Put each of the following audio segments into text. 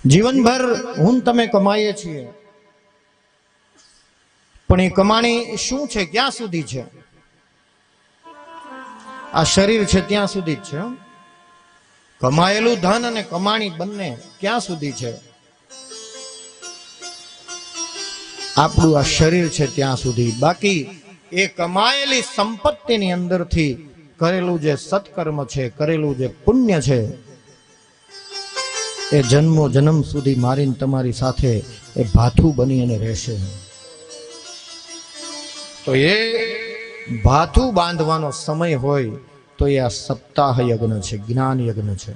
જીવનભર હું તમે કમાઈએ છીએ, પણ એ કમાણી શું છે, ક્યાં સુધી છે? આ શરીર છે ત્યાં સુધી જ છે. કમાયેલું ધન અને કમાણી બંને ક્યાં સુધી છે? આપણું આ શરીર છે ત્યાં સુધી. બાકી એ કમાયેલી સંપત્તિની અંદરથી કરેલું જે સત્કર્મ છે, કરેલું જે પુણ્ય છે, એ જન્મો જન્મ સુધી મારીને તમારી સાથે એ ભાથું બની અને રહેશે. તો એ ભાથું બાંધવાનો સમય હોય તો એ આ સપ્તાહ યજ્ઞ છે, જ્ઞાન યજ્ઞ છે.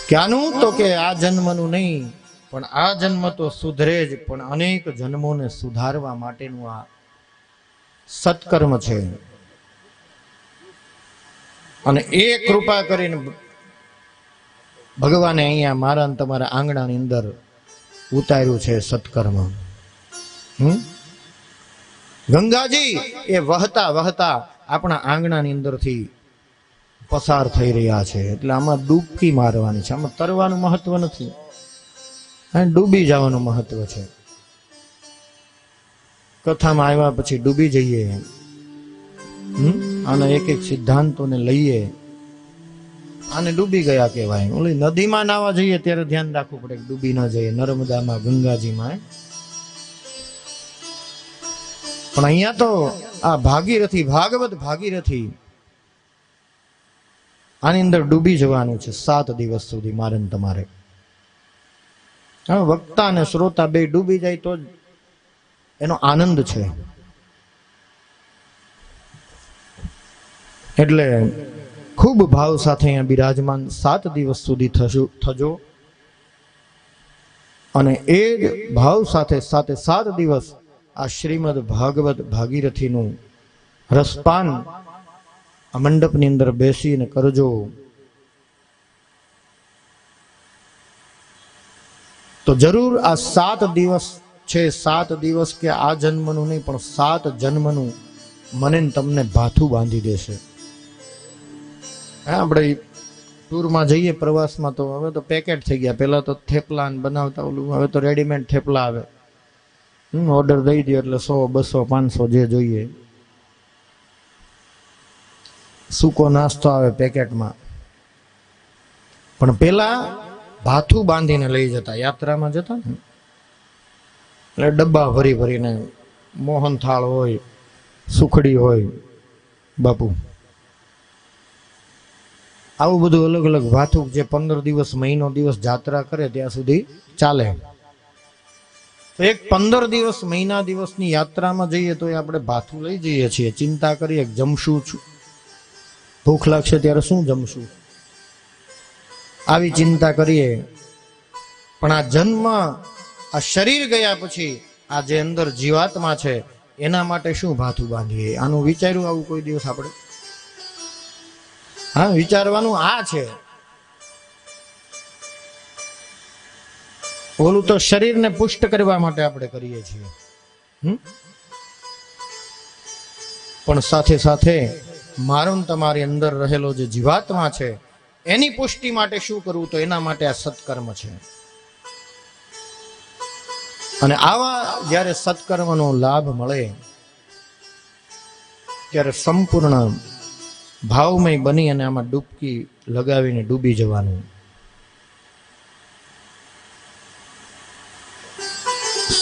ક્યાંનું? તો કે આ જન્મનું નહીં, પણ આ જન્મ તો સુધરે જ, પણ અનેક જન્મોને સુધારવા માટેનું આ સત્કર્મ છે. અને એ કૃપા કરીને ભગવાને અહીંયા મારા અને તમારા આંગણાની અંદર ઉતાર્યું છે સત્કર્મ. ગંગાજી એ વહતા વહતા આપણા આંગણાની અંદરથી પસાર થઈ રહ્યા છે. એટલે આમાં ડૂબકી મારવાની છે, આમાં તરવાનું મહત્વ નથી, ડૂબી જવાનું મહત્વ છે. કથામાં આવ્યા પછી ડૂબી જઈએ, આના એક એક સિદ્ધાંતોને લઈએ, આને ડૂબી ગયા કહેવાય. ઓલી નદીમાં નાવા જઈએ ત્યારે ધ્યાન રાખવું પડે કે ડૂબી ન જઈએ, નર્મદામાં, ગંગાજીમાં. પણ અહીંયા તો આ ભાગીરથી, ભાગવત ભાગીરથી, આની અંદર ડૂબી જવાનું છે 7 દિવસ સુધી મારે ને તમારે. હવે વક્તા અને શ્રોતા બે ડૂબી જાય તો જ એનો આનંદ છે. એટલે ખૂબ ભાવ સાથે અહીંયા બિરાજમાન 7 દિવસ સુધી થજો. અને એ જ ભાવ સાથે 7 દિવસ આ શ્રીમદ ભાગવત ભાગીરથીનું રસપાન આ મંડપની અંદર બેસીને કરજો. તો જરૂર આ 7 દિવસ છે, 7 દિવસ કે આ જન્મનું નહીં, પણ 7 જન્મનું મને તમને ભાથું બાંધી દેશે. આપણે ટૂરમાં જઈએ, પ્રવાસમાં, તો હવે તો પેકેટ થઈ ગયા. પહેલા તો થેપલા બનાવતા ઓલું, હવે તો રેડીમેડ થેપલા આવે. ઓર્ડર દઈ દો એટલે 100, 200, 500 જે જોઈએ. સૂકો નાસ્તો આવે પેકેટમાં. પણ પેલા ભાથું બાંધીને લઈ જતા, યાત્રામાં જતા ને એટલે ડબ્બા ભરી ભરીને, મોહનથાળ હોય, સુખડી હોય, બાપુ આવું બધું અલગ અલગ ભાથું, જે 15 દિવસ, મહિનો દિવસ જાત્રા કરે ત્યાં સુધી ચાલે. તો એક 15 દિવસ, મહિના દિવસની યાત્રામાં જઈએ તો આપણે ભાથું લઈ જઈએ છીએ. ચિંતા કરીએ જમશું છું, ભૂખ લાગશે ત્યારે શું જમશું, આવી ચિંતા કરીએ. પણ આ જન્મ, આ શરીર ગયા પછી આ જે અંદર જીવાત્મા છે એના માટે શું ભાથું બાંધીએ? આનું વિચાર્યું આવું કોઈ દિવસ આપણે? હા, વિચારવાનું આ છે. ઓલું તો શરીરને પુષ્ટ કરવા માટે આપણે કરીએ છીએ, પણ સાથે સાથે મારો તમારી અંદર રહેલો જે જીવાત્મા છે એની પુષ્ટિ માટે શું કરવું? તો એના માટે આ સત્કર્મ છે. અને આવા જ્યારે સત્કર્મનો લાભ મળે ત્યારે સંપૂર્ણ ભાવમય બની અને આમાં ડૂબકી લગાવીને ડૂબી જવાનું.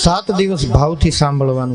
7 દિવસ ભાવથી સાંભળવાનું.